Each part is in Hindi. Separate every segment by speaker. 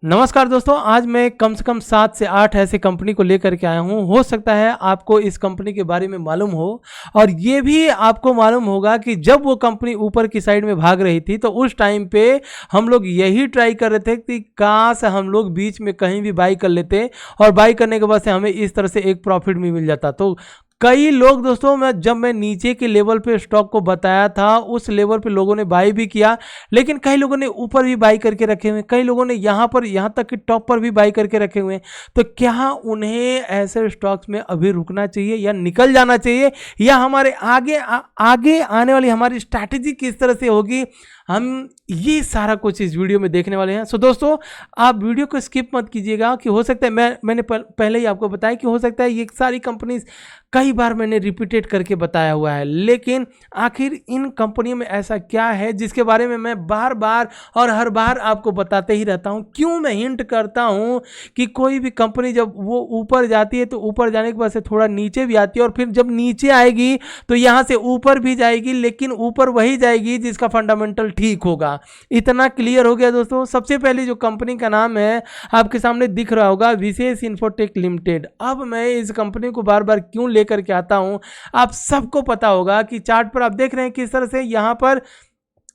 Speaker 1: नमस्कार दोस्तों, आज मैं कम से कम 7 से 8 ऐसे कंपनी को लेकर के आया हूँ। हो सकता है आपको इस कंपनी के बारे में मालूम हो और ये भी आपको मालूम होगा कि जब वो कंपनी ऊपर की साइड में भाग रही थी तो उस टाइम पे हम लोग यही ट्राई कर रहे थे कि काश हम लोग बीच में कहीं भी बाई कर लेते और बाई करने के बाद से हमें इस तरह से एक प्रॉफिट भी मिल जाता। तो कई लोग दोस्तों, जब मैं नीचे के लेवल पे स्टॉक को बताया था उस लेवल पे लोगों ने बाई भी किया, लेकिन कई लोगों ने ऊपर भी बाई करके रखे हुए हैं, कई लोगों ने यहाँ तक कि टॉप पर भी बाई करके रखे हुए हैं। तो क्या उन्हें ऐसे स्टॉक्स में अभी रुकना चाहिए या निकल जाना चाहिए, या हमारे आगे आने वाली हमारी स्ट्रैटेजी किस तरह से होगी, हम ये सारा कुछ इस वीडियो में देखने वाले हैं। सो दोस्तों, आप वीडियो को स्किप मत कीजिएगा कि हो सकता है मैंने पहले ही आपको बताया कि हो सकता है ये सारी कंपनीज कई बार मैंने रिपीटेड करके बताया हुआ है, लेकिन आखिर इन कंपनियों में ऐसा क्या है जिसके बारे में मैं बार बार और हर बार आपको बताते ही रहता हूं। क्यों मैं हिंट करता हूं कि कोई भी कंपनी जब वो ऊपर जाती है तो ऊपर जाने के बाद से थोड़ा नीचे भी आती है और फिर जब नीचे आएगी तो यहां से ऊपर भी जाएगी, लेकिन ऊपर वही जाएगी जिसका फंडामेंटल ठीक होगा। इतना क्लियर हो गया दोस्तों। सबसे पहले जो कंपनी का नाम है आपके सामने दिख रहा होगा, विशेष इन्फोटेक लिमिटेड। अब मैं इस कंपनी को बार बार क्यों लेकर के आता हूं, आप सबको पता होगा कि चार्ट पर आप देख रहे हैं किस तरह से यहां पर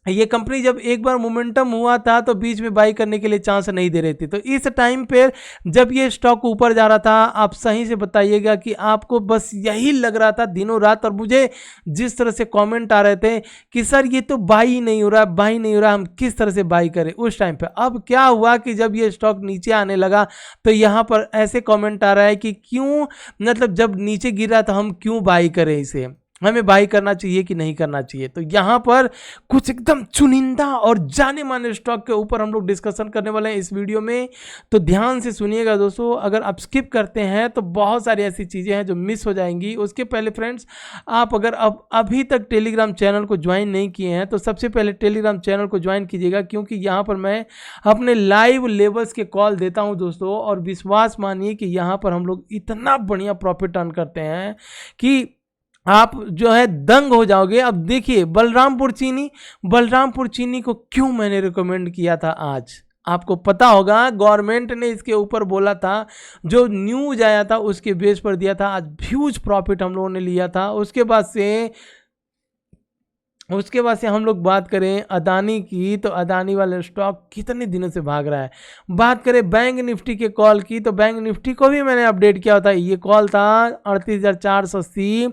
Speaker 1: ये कंपनी जब एक बार मोमेंटम हुआ था तो बीच में बाई करने के लिए चांस नहीं दे रही थी। तो इस टाइम पे जब ये स्टॉक ऊपर जा रहा था, आप सही से बताइएगा कि आपको बस यही लग रहा था दिनों रात, और मुझे जिस तरह से कमेंट आ रहे थे कि सर ये तो बाई नहीं हो रहा, बाई नहीं हो रहा, हम किस तरह से बाई करें उस टाइम पे। अब क्या हुआ कि जब ये स्टॉक नीचे आने लगा तो यहाँ पर ऐसे कॉमेंट आ रहा है कि क्यों, मतलब जब नीचे गिरा तो हम क्यों बाई करें, इसे हमें बाई करना चाहिए कि नहीं करना चाहिए। तो यहाँ पर कुछ एकदम चुनिंदा और जाने माने स्टॉक के ऊपर हम लोग डिस्कशन करने वाले हैं इस वीडियो में। तो ध्यान से सुनिएगा दोस्तों, अगर आप स्किप करते हैं तो बहुत सारी ऐसी चीज़ें हैं जो मिस हो जाएंगी। उसके पहले फ्रेंड्स, आप अगर अब अभी तक टेलीग्राम चैनल को ज्वाइन नहीं किए हैं तो सबसे पहले टेलीग्राम चैनल को ज्वाइन कीजिएगा, क्योंकि यहाँ पर मैं अपने लाइव लेवल्स के कॉल देता हूँ दोस्तों, और विश्वास मानिए कि यहाँ पर हम लोग इतना बढ़िया प्रॉफिट अर्न करते हैं कि आप जो है दंग हो जाओगे। अब देखिए बलरामपुर चीनी को क्यों मैंने रिकमेंड किया था आज, आपको पता होगा गवर्नमेंट ने इसके ऊपर बोला था, जो न्यूज आया था उसके बेस पर दिया था। आज ह्यूज प्रॉफिट हम लोगों ने लिया था। उसके बाद से हम लोग बात करें अदानी की, तो अदानी वाला स्टॉक कितने दिनों से भाग रहा है। बात करें बैंक निफ्टी के कॉल की, तो बैंक निफ्टी को भी मैंने अपडेट किया था। ये कॉल था 38,480,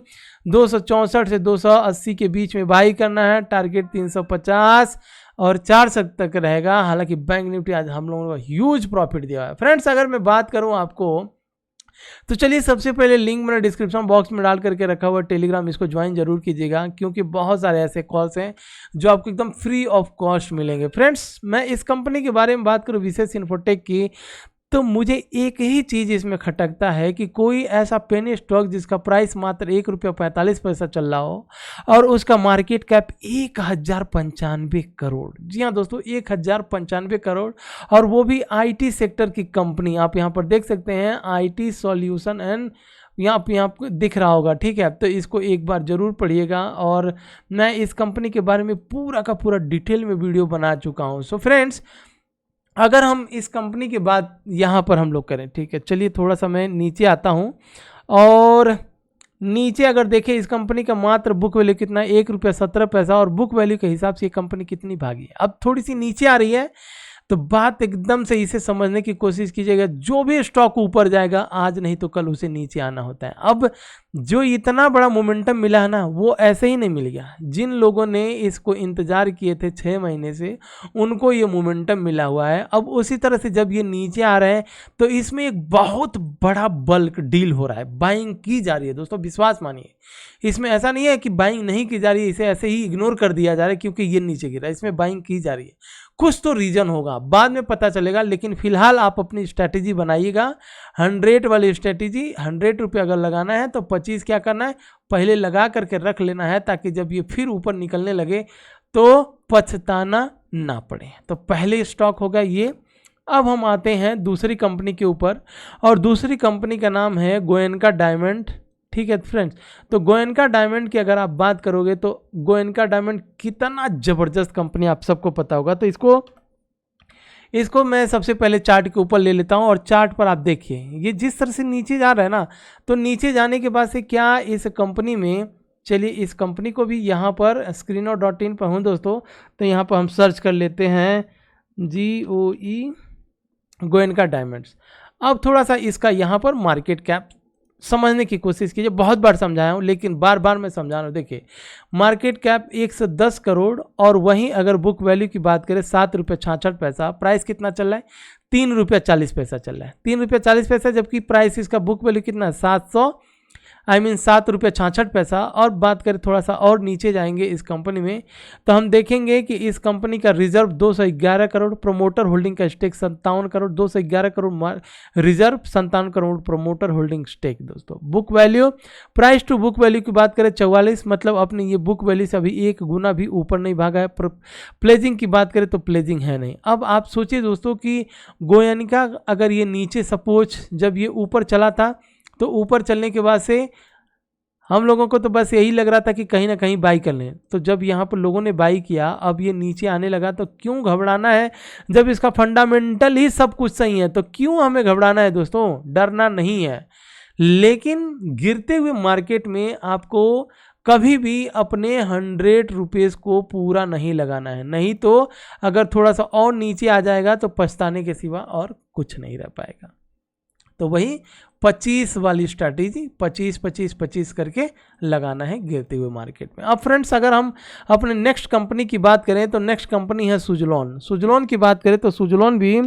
Speaker 1: 264 से 280 के बीच में बाई करना है, टारगेट 350 और 400 तक रहेगा। हालांकि बैंक निफ्टी आज हम लोगों को ह्यूज प्रॉफिट दिया है। फ्रेंड्स, अगर मैं बात करूं आपको, तो चलिए सबसे पहले लिंक मैंने डिस्क्रिप्शन बॉक्स में डाल करके रखा हुआ टेलीग्राम, इसको ज्वाइन जरूर कीजिएगा, क्योंकि बहुत सारे ऐसे कॉल्स हैं जो आपको एकदम फ्री ऑफ कॉस्ट मिलेंगे। फ्रेंड्स, मैं इस कंपनी के बारे में बात करूं, विशेष इन्फोटेक की, तो मुझे एक ही चीज़ इसमें खटकता है कि कोई ऐसा पेनी स्टॉक जिसका प्राइस मात्र ₹1.45 चल रहा हो और उसका मार्केट कैप 1095 करोड़। जी हाँ दोस्तों, 1095 करोड़, और वो भी आईटी सेक्टर की कंपनी। आप यहाँ पर देख सकते हैं आईटी सॉल्यूशन एंड यहाँ पे आपको दिख रहा होगा, ठीक है। तो इसको एक बार ज़रूर पढ़िएगा, और मैं इस कंपनी के बारे में पूरा का पूरा डिटेल में वीडियो बना चुका हूँ। सो फ्रेंड्स, अगर हम इस कंपनी के बाद यहाँ पर हम लोग करें, ठीक है, चलिए थोड़ा सा मैं नीचे आता हूँ, और नीचे अगर देखें इस कंपनी का मात्र बुक वैल्यू कितना है, ₹1.17, और बुक वैल्यू के हिसाब से ये कंपनी कितनी भागी है। अब थोड़ी सी नीचे आ रही है, तो बात एकदम से इसे समझने की कोशिश कीजिएगा। जो भी स्टॉक ऊपर जाएगा आज नहीं तो कल उसे नीचे आना होता है। अब जो इतना बड़ा मोमेंटम मिला है ना, वो ऐसे ही नहीं मिल गया। जिन लोगों ने इसको इंतजार किए थे 6 महीने से, उनको ये मोमेंटम मिला हुआ है। अब उसी तरह से जब ये नीचे आ रहे हैं तो इसमें एक बहुत बड़ा बल्क डील हो रहा है, बाइंग की जा रही है दोस्तों, विश्वास मानिए। इसमें ऐसा नहीं है कि बाइंग नहीं की जा रही है, इसे ऐसे ही इग्नोर कर दिया जा रहा है क्योंकि ये नीचे गिरा। इसमें बाइंग की जा रही है, कुछ तो रीजन होगा, बाद में पता चलेगा। लेकिन फिलहाल आप अपनी स्ट्रैटेजी बनाइएगा, 100 वाली स्ट्रैटेजी। ₹100 अगर लगाना है तो 25 क्या करना है, पहले लगा करके रख लेना है, ताकि जब ये फिर ऊपर निकलने लगे तो पछताना ना पड़े। तो पहले स्टॉक होगा ये। अब हम आते हैं दूसरी कंपनी के ऊपर, और दूसरी कंपनी का नाम है गोयनका डायमंड, ठीक है फ्रेंड्स। तो गोयनका डायमंड की अगर आप बात करोगे तो गोयनका डायमंड कितना ज़बरदस्त कंपनी आप सबको पता होगा। तो इसको इसको मैं सबसे पहले चार्ट के ऊपर ले लेता हूं और चार्ट पर आप देखिए ये जिस तरह से नीचे जा रहा है ना, तो नीचे जाने के बाद से क्या इस कंपनी में, चलिए इस कंपनी को भी यहाँ पर screener.in पर हूँ दोस्तों, तो यहाँ पर हम सर्च कर लेते हैं GOE गोयनका डायमंड्स। अब थोड़ा सा इसका यहाँ पर मार्केट कैप समझने की कोशिश कीजिए, बहुत बार समझाया हूँ लेकिन बार बार मैं समझा रहा हूँ। देखिए मार्केट कैप 110 करोड़ और वहीं अगर बुक वैल्यू की बात करें 7 रुपये 66 पैसा, प्राइस कितना चल रहा है 3 रुपया 40 पैसा चल रहा है, 3 रुपया 40 पैसा, जबकि प्राइस इसका बुक वैल्यू कितना है 7 रुपये 66 पैसा। और बात करें थोड़ा सा और नीचे जाएंगे इस कंपनी में, तो हम देखेंगे कि इस कंपनी का रिजर्व 211 करोड़, प्रमोटर होल्डिंग का stake 57 crore, 211 crore reserve, 57 crore promoter holding stake. दोस्तों book value, price to book value की बात करें 44, मतलब अपने ये बुक वैल्यू से अभी 1 गुना भी ऊपर नहीं भागा है। प्लेजिंग की बात करें तो प्लेजिंग है नहीं। अब आप सोचिए दोस्तों कि गोयनका अगर ये नीचे सपोज जब ये ऊपर चला था, तो ऊपर चलने के बाद से हम लोगों को तो बस यही लग रहा था कि कहीं ना कहीं बाई कर लें, तो जब यहाँ पर लोगों ने बाई किया, अब ये नीचे आने लगा, तो क्यों घबराना है जब इसका फंडामेंटल ही सब कुछ सही है, तो क्यों हमें घबराना है दोस्तों, डरना नहीं है। लेकिन गिरते हुए मार्केट में आपको कभी भी अपने 100 रुपीज़ को पूरा नहीं लगाना है, नहीं तो अगर थोड़ा सा और नीचे आ जाएगा तो पछताने के सिवा और कुछ नहीं रह पाएगा। तो वही 25 वाली स्ट्रैटेजी 25-25-25 करके लगाना है गिरते हुए मार्केट में। अब फ्रेंड्स अगर हम अपने नेक्स्ट कंपनी की बात करें तो नेक्स्ट कंपनी है सुजलॉन। सुजलॉन की बात करें तो सुजलॉन भी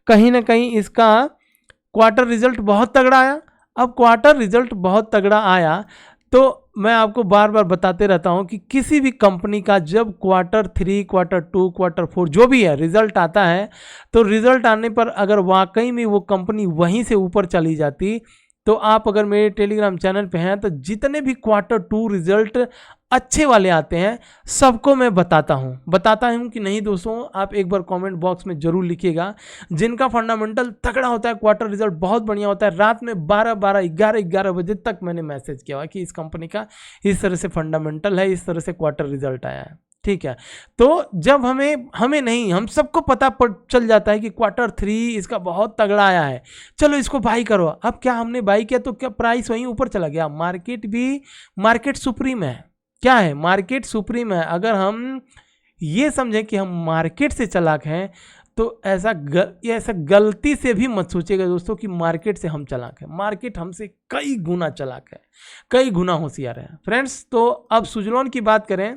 Speaker 1: कहीं ना कहीं इसका क्वार्टर रिजल्ट बहुत तगड़ा आया। अब क्वार्टर रिजल्ट बहुत तगड़ा आया तो मैं आपको बार बार बताते रहता हूं कि किसी भी कंपनी का जब क्वार्टर 3, क्वार्टर 2, क्वार्टर 4 जो भी है रिजल्ट आता है, तो रिजल्ट आने पर अगर वाकई में वो कंपनी वहीं से ऊपर चली जाती, तो आप अगर मेरे टेलीग्राम चैनल पे हैं तो जितने भी क्वार्टर 2 रिजल्ट अच्छे वाले आते हैं सबको मैं बताता हूं कि नहीं दोस्तों, आप एक बार कमेंट बॉक्स में जरूर लिखिएगा। जिनका फंडामेंटल तगड़ा होता है, क्वार्टर रिजल्ट बहुत बढ़िया होता है, रात में 11 बजे तक मैंने मैसेज किया हुआ कि इस कंपनी का इस तरह से फंडामेंटल है, इस तरह से क्वार्टर रिजल्ट आया है, ठीक है। तो जब हमें नहीं, हम सबको पता चल जाता है कि क्वार्टर 3 इसका बहुत तगड़ा आया है, चलो इसको बाई करो। अब क्या हमने बाई किया तो क्या प्राइस वहीं ऊपर चला गया? मार्केट सुप्रीम है। क्या है? मार्केट सुप्रीम है। अगर हम ये समझें कि हम मार्केट से चालाक हैं तो ऐसा गलती से भी मत सोचिएगा दोस्तों कि मार्केट से हम चालाक हैं। मार्केट हमसे कई गुना चालाक है, कई गुना होशियार है फ्रेंड्स। तो अब सुजलॉन की बात करें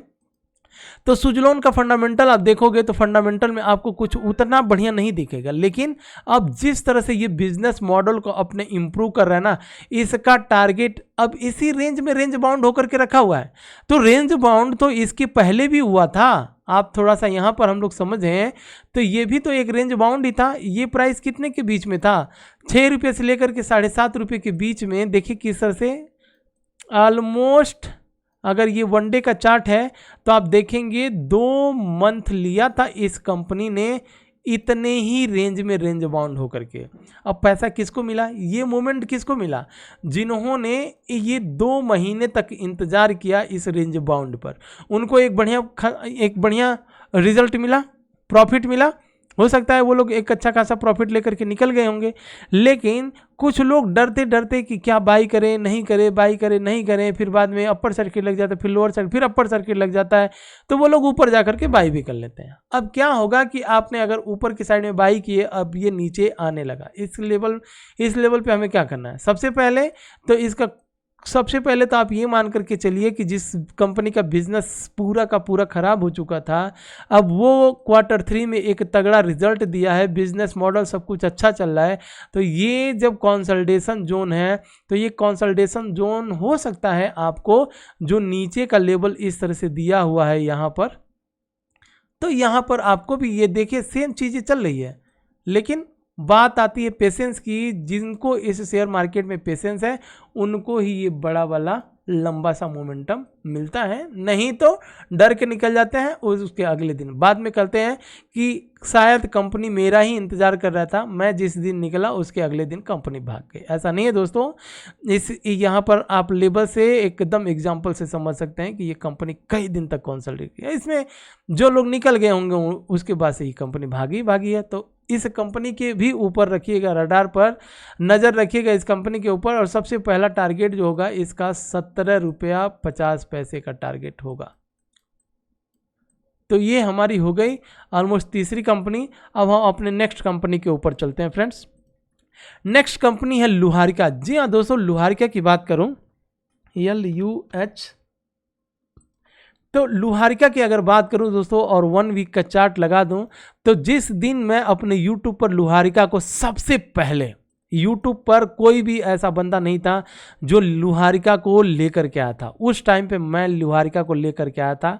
Speaker 1: तो सुजलॉन का फंडामेंटल आप देखोगे तो फंडामेंटल में आपको कुछ उतना बढ़िया नहीं दिखेगा, लेकिन अब जिस तरह से ये बिजनेस मॉडल को अपने इंप्रूव कर रहा है ना, इसका टारगेट अब इसी रेंज में रेंज बाउंड होकर के रखा हुआ है। तो रेंज बाउंड तो इसके पहले भी हुआ था, आप थोड़ा सा यहाँ पर हम लोग समझें तो ये भी तो एक रेंज बाउंड ही था। ये प्राइस कितने के बीच में था? 6 रुपये से लेकर के 7.5 रुपये के बीच में। देखिए किस तरह से ऑलमोस्ट, अगर ये वनडे का चार्ट है तो आप देखेंगे 2 मंथ लिया था इस कंपनी ने इतने ही रेंज में रेंज बाउंड होकर के। अब पैसा किसको मिला? ये मोमेंट किसको मिला? जिन्होंने ये 2 महीने तक इंतजार किया इस रेंज बाउंड पर, उनको एक बढ़िया रिजल्ट मिला, प्रॉफिट मिला। हो सकता है वो लोग एक अच्छा खासा प्रॉफिट लेकर के निकल गए होंगे, लेकिन कुछ लोग डरते डरते कि क्या बाई करें नहीं करें, बाई करें नहीं करें, फिर बाद में अपर सर्किट लग जाता है, फिर लोअर सर्किट, फिर अपर सर्किट लग जाता है, तो वो लोग ऊपर जा करके बाई भी कर लेते हैं। अब क्या होगा कि आपने अगर ऊपर की साइड में बाई किए, अब ये नीचे आने लगा, इस लेवल पे हमें क्या करना है? सबसे पहले तो आप ये मान करके चलिए कि जिस कंपनी का बिजनेस पूरा का पूरा खराब हो चुका था, अब वो क्वार्टर 3 में एक तगड़ा रिजल्ट दिया है, बिजनेस मॉडल सब कुछ अच्छा चल रहा है। तो ये जब कंसोलिडेशन जोन है, तो ये कंसोलिडेशन जोन हो सकता है आपको जो नीचे का लेवल इस तरह से दिया हुआ है यहाँ पर, तो यहाँ पर आपको भी ये देखिए सेम चीज़ें चल रही है। लेकिन बात आती है पेशेंस की, जिनको इस शेयर मार्केट में पेशेंस है उनको ही ये बड़ा वाला लंबा सा मोमेंटम मिलता है, नहीं तो डर के निकल जाते हैं और उसके अगले दिन बाद में कहते हैं कि शायद कंपनी मेरा ही इंतज़ार कर रहा था, मैं जिस दिन निकला उसके अगले दिन कंपनी भाग गई। ऐसा नहीं है दोस्तों। यहाँ पर आप लेवल से एकदम एग्जांपल से समझ सकते हैं कि ये कंपनी कई दिन तक कंसल्टेट किया, इसमें जो लोग निकल गए होंगे उसके बाद से ही कंपनी भागी है। तो इस कंपनी के भी ऊपर रखिएगा, रडार पर नज़र रखिएगा इस कंपनी के ऊपर। और सबसे पहला टारगेट जो होगा इसका 17 रुपया 50 पैसे का टारगेट होगा। तो ये हमारी हो गई ऑलमोस्ट तीसरी कंपनी। अब हम अपने नेक्स्ट कंपनी के ऊपर चलते हैं फ्रेंड्स। नेक्स्ट कंपनी है लुहारिका। जी हाँ दोस्तों, लुहारिका की बात करूं, LUH, तो लुहारिका की अगर बात करूं दोस्तों और 1 वीक का चार्ट लगा दूं, तो जिस दिन मैं अपने YouTube पर लुहारिका को सबसे पहले, YouTube पर कोई भी ऐसा बंदा नहीं था जो लुहारिका को लेकर के आया था। उस टाइम पे मैं लुहारिका को लेकर के आया था।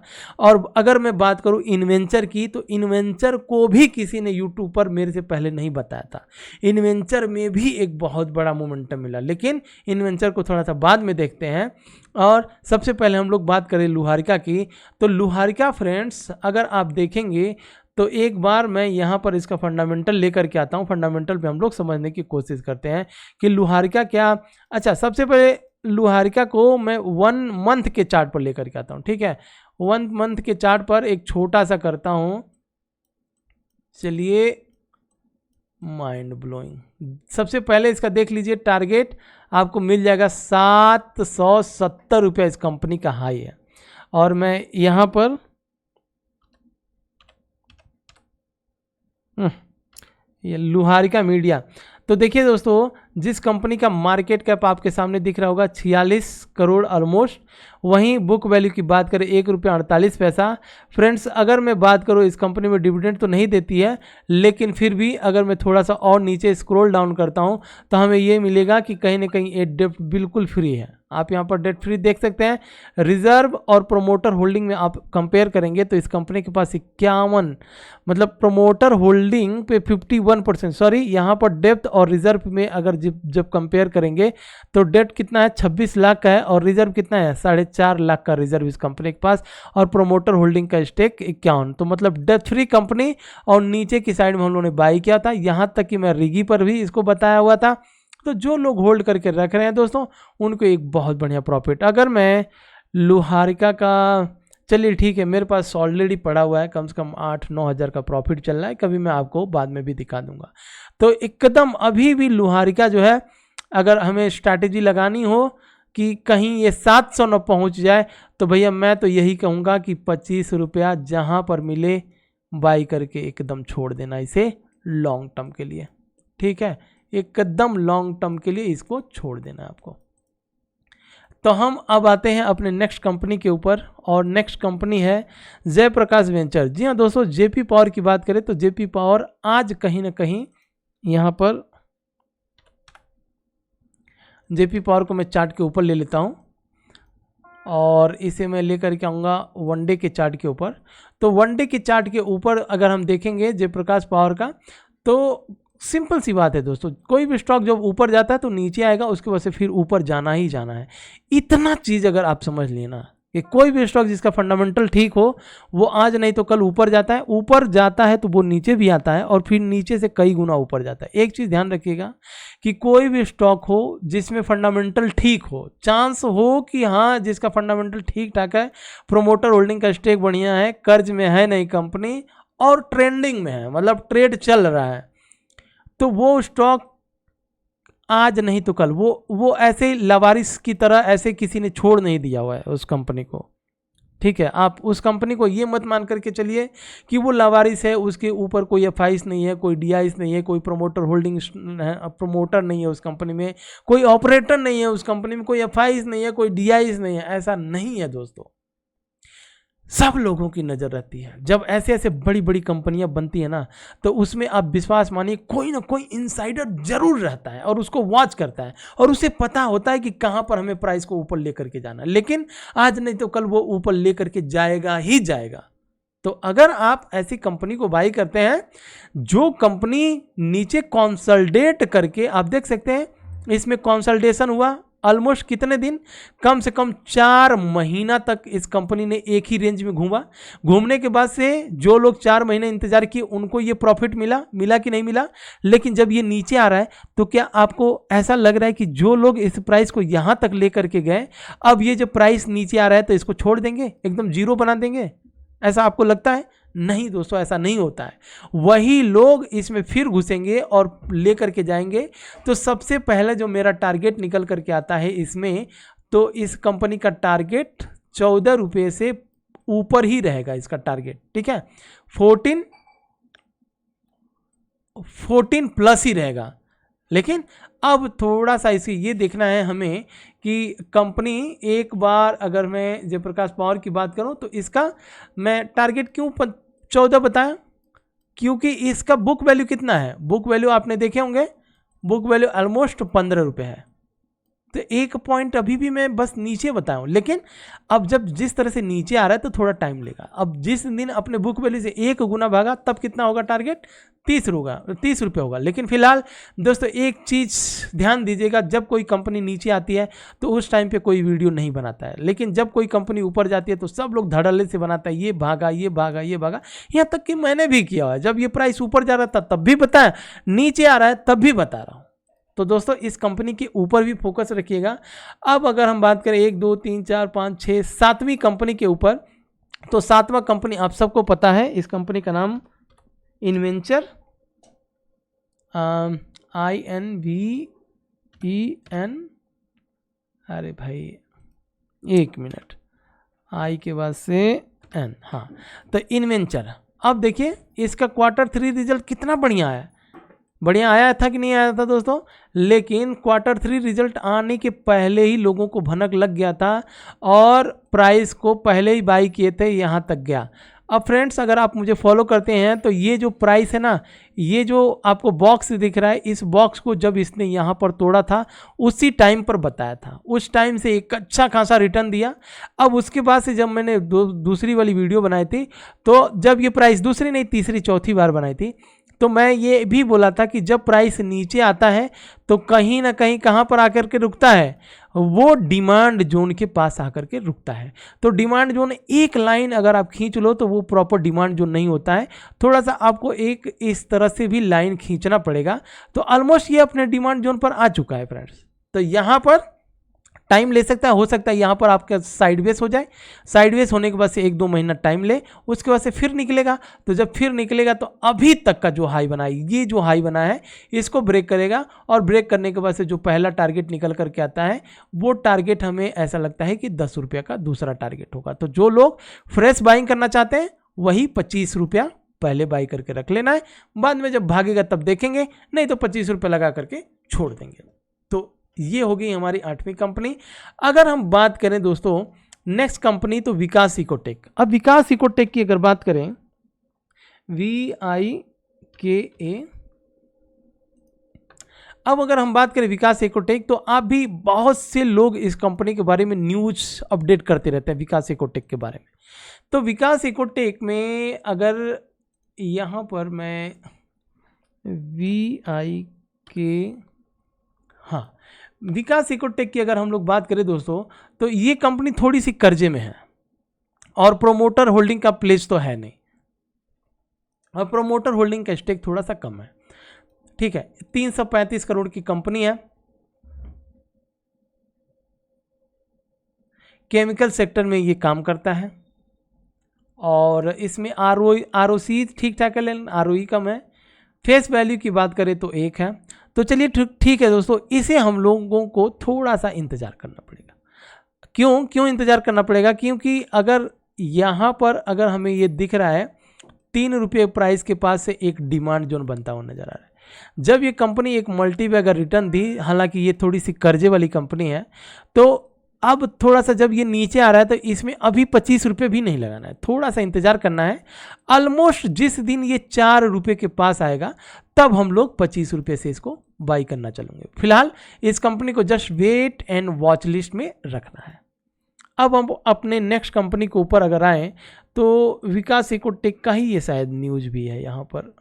Speaker 1: और अगर मैं बात करूं इन्वेंचर की, तो इन्वेंचर को भी किसी ने YouTube पर मेरे से पहले नहीं बताया था। इन्वेंचर में भी एक बहुत बड़ा मोमेंटम मिला, लेकिन इन्वेंचर को थोड़ा सा बाद में देखते हैं। और सबसे पहले हम लोग बात करें लुहारिका की, तो लुहारिका फ्रेंड्स अगर आप देखेंगे तो एक बार मैं यहाँ पर इसका फंडामेंटल लेकर के आता हूँ। फंडामेंटल पे हम लोग समझने की कोशिश करते हैं कि लुहारिका क्या। अच्छा, सबसे पहले लुहारिका को मैं 1 मंथ के चार्ट पर लेकर के आता हूँ। ठीक है, 1 मंथ के चार्ट पर एक छोटा सा करता हूँ। चलिए, माइंड ब्लोइंग। सबसे पहले इसका देख लीजिए, टारगेट आपको मिल जाएगा 770 रुपया इस कंपनी का हाई है। और मैं यहाँ पर ये लुहारिका मीडिया, तो देखिए दोस्तों, जिस कंपनी का मार्केट कैप आपके सामने दिख रहा होगा 46 करोड़ ऑलमोस्ट, वहीं बुक वैल्यू की बात करें 1 रुपया 48 पैसा। फ्रेंड्स अगर मैं बात करूँ, इस कंपनी में डिविडेंड तो नहीं देती है, लेकिन फिर भी अगर मैं थोड़ा सा और नीचे स्क्रॉल डाउन करता हूँ तो हमें ये मिलेगा कि कहीं ना कहीं ये डेब्ट बिल्कुल फ्री है। आप यहाँ पर डेट फ्री देख सकते हैं। रिजर्व और प्रोमोटर होल्डिंग में आप कंपेयर करेंगे तो इस कंपनी के पास 51, मतलब प्रोमोटर होल्डिंग पे 51%, सॉरी यहाँ पर डेप्थ और रिजर्व में अगर जब कंपेयर करेंगे तो डेट कितना है 26 लाख का है और रिजर्व कितना है 4.5 लाख का रिजर्व इस कंपनी के पास, और प्रोमोटर होल्डिंग का स्टेक 51। तो मतलब डेट फ्री कंपनी। और नीचे की साइड में हम लोगों ने बाई किया था, यहाँ तक कि मैं रिगी पर भी इसको बताया हुआ था। तो जो लोग होल्ड करके रख रहे हैं दोस्तों, उनको एक बहुत बढ़िया प्रॉफिट। अगर मैं लुहारिका का, चलिए ठीक है, मेरे पास ऑलरेडी पड़ा हुआ है, कम से कम 8-9 हज़ार का प्रॉफिट चल रहा है, कभी मैं आपको बाद में भी दिखा दूंगा। तो एकदम अभी भी लुहारिका जो है, अगर हमें स्ट्रैटेजी लगानी हो कि कहीं ये 700 न पहुंच जाए, तो भैया मैं तो यही कहूँगा कि 25 रुपया जहाँ पर मिले बाई करके एकदम छोड़ देना इसे लॉन्ग टर्म के लिए। ठीक है, एकदम लॉन्ग टर्म के लिए इसको छोड़ देना आपको। तो हम अब आते हैं अपने नेक्स्ट कंपनी के ऊपर, और नेक्स्ट कंपनी है जयप्रकाश वेंचर। जी हाँ दोस्तों, जेपी पावर की बात करें तो जेपी पावर आज कहीं ना कहीं, यहाँ पर जेपी पावर को मैं चार्ट के ऊपर ले लेता हूँ और इसे मैं लेकर के आऊँगा 1 डे के चार्ट के ऊपर। तो 1 डे के चार्ट के ऊपर अगर हम देखेंगे जयप्रकाश पावर का, तो सिंपल सी बात है दोस्तों, कोई भी स्टॉक जब ऊपर जाता है तो नीचे आएगा, उसके वजह से फिर ऊपर जाना ही जाना है। इतना चीज़ अगर आप समझ लेना कि कोई भी स्टॉक जिसका फंडामेंटल ठीक हो, वो आज नहीं तो कल ऊपर जाता है, ऊपर जाता है तो वो नीचे भी आता है और फिर नीचे से कई गुना ऊपर जाता है। एक चीज़ ध्यान रखिएगा कि कोई भी स्टॉक हो जिसमें फंडामेंटल ठीक हो, चांस हो कि हाँ जिसका फंडामेंटल ठीक ठाक है, प्रोमोटर होल्डिंग का स्टेक बढ़िया है, कर्ज में है नहीं कंपनी और ट्रेंडिंग में है, मतलब ट्रेड चल रहा है, तो वो स्टॉक आज नहीं तो कल वो ऐसे लवारिस की तरह ऐसे किसी ने छोड़ नहीं दिया हुआ है उस कंपनी को। ठीक है, आप उस कंपनी को ये मत मान करके चलिए कि वो लवारिस है, उसके ऊपर कोई एफआईस नहीं है, कोई डीआईस नहीं है, कोई प्रोमोटर होल्डिंग प्रोमोटर नहीं है उस कंपनी में, कोई ऑपरेटर नहीं है उस कंपनी में, कोई एफआईस नहीं है, कोई डीआईस नहीं है। ऐसा नहीं है दोस्तों, सब लोगों की नज़र रहती है। जब ऐसे ऐसे बड़ी बड़ी कंपनियां बनती है ना, तो उसमें आप विश्वास मानिए कोई ना कोई इनसाइडर जरूर रहता है और उसको वॉच करता है और उसे पता होता है कि कहां पर हमें प्राइस को ऊपर लेकर के जाना है, लेकिन आज नहीं तो कल वो ऊपर लेकर के जाएगा ही जाएगा। तो अगर आप ऐसी कंपनी को बाई करते हैं जो कंपनी नीचे कंसोलिडेट करके, आप देख सकते हैं इसमें कंसोलिडेशन हुआ ऑलमोस्ट कितने दिन, कम से कम 4 महीना तक इस कंपनी ने एक ही रेंज में घूमने के बाद से जो लोग 4 महीने इंतजार किए उनको ये प्रॉफिट मिला कि नहीं मिला। लेकिन जब ये नीचे आ रहा है तो क्या आपको ऐसा लग रहा है कि जो लोग इस प्राइस को यहाँ तक लेकर के गए, अब ये जब प्राइस नीचे आ रहा है तो इसको छोड़ देंगे, एकदम जीरो बना देंगे? ऐसा आपको लगता है? नहीं दोस्तों, ऐसा नहीं होता है। वही लोग इसमें फिर घुसेंगे और लेकर के जाएंगे। तो सबसे पहले जो मेरा टारगेट निकल करके आता है इसमें, तो इस कंपनी का टारगेट 14 रुपये से ऊपर ही रहेगा इसका टारगेट, ठीक है। 14 प्लस ही रहेगा। लेकिन अब थोड़ा सा इसे ये देखना है हमें कि कंपनी, एक बार अगर मैं जयप्रकाश पावर की बात करूं तो इसका मैं टारगेट क्यों 14 बताया, क्योंकि इसका बुक वैल्यू कितना है, बुक वैल्यू आपने देखे होंगे, बुक वैल्यू ऑलमोस्ट 15 रुपये है। तो एक पॉइंट अभी भी मैं बस नीचे बताया हूँ, लेकिन अब जब जिस तरह से नीचे आ रहा है तो थोड़ा टाइम लेगा। अब जिस दिन अपने बुक वैल्यू से 1 गुना भागा तब कितना होगा टारगेट, 30 रुपये होगा। लेकिन फिलहाल दोस्तों एक चीज़ ध्यान दीजिएगा, जब कोई कंपनी नीचे आती है तो उस टाइम पे कोई वीडियो नहीं बनाता है, लेकिन जब कोई कंपनी ऊपर जाती है तो सब लोग धड़ल्ले से बनाता है, ये भागा ये भागा ये भागा। यहाँ तक कि मैंने भी किया हुआ है, जब ये प्राइस ऊपर जा रहा था तब भी बताया, नीचे आ रहा है तब भी बता रहा हूँ। तो दोस्तों इस कंपनी के ऊपर भी फोकस रखिएगा। अब अगर हम बात करें 1 2 3 4 5 6 7वीं कंपनी के ऊपर, तो 7वां कंपनी आप सबको पता है, इस कंपनी का नाम इन्वेंचर, INVEN, अरे भाई एक मिनट, आई के बाद से एन, हाँ, तो इन्वेंचर। अब देखिए इसका Q3 रिजल्ट कितना बढ़िया है, बढ़िया आया था कि नहीं आया था दोस्तों। लेकिन Q3 रिजल्ट आने के पहले ही लोगों को भनक लग गया था और प्राइस को पहले ही बाई किए थे, यहाँ तक गया। अब फ्रेंड्स अगर आप मुझे फॉलो करते हैं तो ये जो प्राइस है ना, ये जो आपको बॉक्स दिख रहा है, इस बॉक्स को जब इसने यहाँ पर तोड़ा था उसी टाइम पर बताया था, उस टाइम से एक अच्छा खासा रिटर्न दिया। अब उसके बाद से जब मैंने दूसरी वाली वीडियो बनाई थी, तो जब ये प्राइस दूसरी नहीं तीसरी चौथी बार बनाई थी, तो मैं ये भी बोला था कि जब प्राइस नीचे आता है तो कहीं ना कहीं कहाँ पर आकर के रुकता है, वो डिमांड जोन के पास आकर के रुकता है। तो डिमांड जोन एक लाइन अगर आप खींच लो तो वो प्रॉपर डिमांड जोन नहीं होता है, थोड़ा सा आपको एक इस तरह से भी लाइन खींचना पड़ेगा। तो ऑलमोस्ट ये अपने डिमांड जोन पर आ चुका है फ्रेंड्स। तो यहाँ पर टाइम ले सकता है, हो सकता है यहाँ पर आपका साइडवेज हो जाए, साइडवेज होने के बाद से 1-2 महीना टाइम ले, उसके बाद से फिर निकलेगा। तो जब फिर निकलेगा तो अभी तक का जो हाई बना है, ये जो हाई बना है इसको ब्रेक करेगा, और ब्रेक करने के बाद से जो पहला टारगेट निकल करके आता है वो टारगेट हमें ऐसा लगता है कि 10 रुपये का दूसरा टारगेट होगा। तो जो लोग फ्रेश बाइंग करना चाहते हैं वही 25 रुपया पहले बाई करके रख लेना है, बाद में जब भागेगा तब देखेंगे, नहीं तो 25 रुपये लगा करके छोड़ देंगे। तो ये होगी हमारी 8वीं कंपनी। अगर हम बात करें दोस्तों नेक्स्ट कंपनी, तो विकास इकोटेक। अब विकास इकोटेक की अगर बात करें, VIKA, अब अगर हम बात करें विकास इकोटेक, तो आप भी बहुत से लोग इस कंपनी के बारे में न्यूज अपडेट करते रहते हैं विकास इकोटेक के बारे में। तो विकास इकोटेक में अगर यहाँ पर मैं VIK, हाँ, विकास इकोटेक की अगर हम लोग बात करें दोस्तों, तो ये कंपनी थोड़ी सी कर्जे में है और प्रोमोटर होल्डिंग का प्लेज तो है नहीं, और प्रोमोटर होल्डिंग का स्टेक थोड़ा सा कम है, ठीक है। 335 करोड़ की कंपनी है, केमिकल सेक्टर में ये काम करता है, और इसमें ROC ठीक ठाक है, लेकिन ROE कम है। फेस वैल्यू की बात करें तो 1 है। तो चलिए ठीक है दोस्तों, इसे हम लोगों को थोड़ा सा इंतज़ार करना पड़ेगा। क्यों इंतज़ार करना पड़ेगा? क्योंकि अगर यहाँ पर अगर हमें ये दिख रहा है 3 रुपये प्राइस के पास से एक डिमांड जोन बनता हुआ नज़र आ रहा है। जब ये कंपनी एक मल्टी अगर रिटर्न दी, हालांकि ये थोड़ी सी कर्जे वाली कंपनी है, तो अब थोड़ा सा जब ये नीचे आ रहा है तो इसमें अभी 25 रुपये भी नहीं लगाना है, थोड़ा सा इंतज़ार करना है। ऑलमोस्ट जिस दिन ये 4 रुपये के पास आएगा तब हम लोग 25 रुपये से इसको बाई करना चलेंगे। फिलहाल इस कंपनी को just wait and watch list में रखना है। अब हम अपने नेक्स्ट कंपनी के ऊपर अगर आएँ तो विकास इकोटेक का ही ये शायद न्यूज़ भी है यहाँ पर,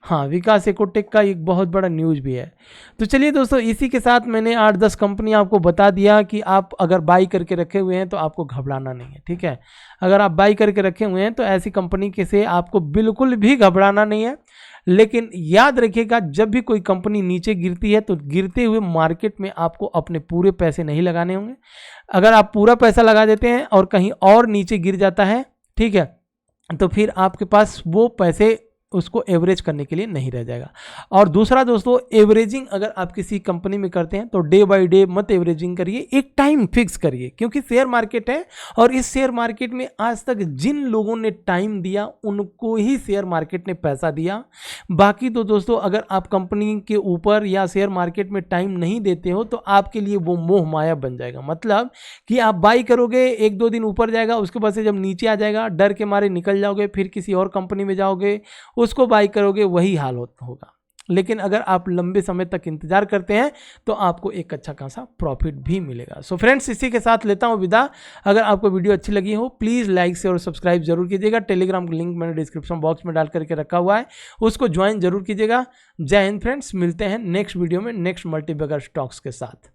Speaker 1: हाँ, विकास इकोटेक का एक बहुत बड़ा न्यूज़ भी है। तो चलिए दोस्तों, इसी के साथ मैंने 8-10 कंपनी आपको बता दिया कि आप अगर बाई करके रखे हुए हैं तो आपको घबराना नहीं है, ठीक है। अगर आप बाई करके रखे हुए हैं तो ऐसी कंपनी के से आपको बिल्कुल भी घबराना नहीं है। लेकिन याद रखिएगा, जब भी कोई कंपनी नीचे गिरती है तो गिरते हुए मार्केट में आपको अपने पूरे पैसे नहीं लगाने होंगे। अगर आप पूरा पैसा लगा देते हैं और कहीं और नीचे गिर जाता है ठीक है, तो फिर आपके पास वो पैसे उसको एवरेज करने के लिए नहीं रह जाएगा। और दूसरा दोस्तों, एवरेजिंग अगर आप किसी कंपनी में करते हैं तो डे बाय डे मत एवरेजिंग करिए, एक टाइम फिक्स करिए, क्योंकि शेयर मार्केट है और इस शेयर मार्केट में आज तक जिन लोगों ने टाइम दिया उनको ही शेयर मार्केट ने पैसा दिया। बाकी तो दोस्तों अगर आप कंपनी के ऊपर या शेयर मार्केट में टाइम नहीं देते हो तो आपके लिए वो मोह माया बन जाएगा। मतलब कि आप बाई करोगे, 1-2 दिन ऊपर जाएगा, उसके बाद से जब नीचे आ जाएगा डर के मारे निकल जाओगे, फिर किसी और कंपनी में जाओगे, उसको बाई करोगे, वही हाल होगा। लेकिन अगर आप लंबे समय तक इंतजार करते हैं तो आपको एक अच्छा खासा प्रॉफिट भी मिलेगा। सो फ्रेंड्स, इसी के साथ लेता हूं विदा। अगर आपको वीडियो अच्छी लगी हो प्लीज़ लाइक से और सब्सक्राइब जरूर कीजिएगा। टेलीग्राम का लिंक मैंने डिस्क्रिप्शन बॉक्स में डाल करके रखा हुआ है, उसको ज्वाइन जरूर कीजिएगा। जय हिंद फ्रेंड्स, मिलते हैं नेक्स्ट वीडियो में नेक्स्ट मल्टीबैगर स्टॉक्स के साथ।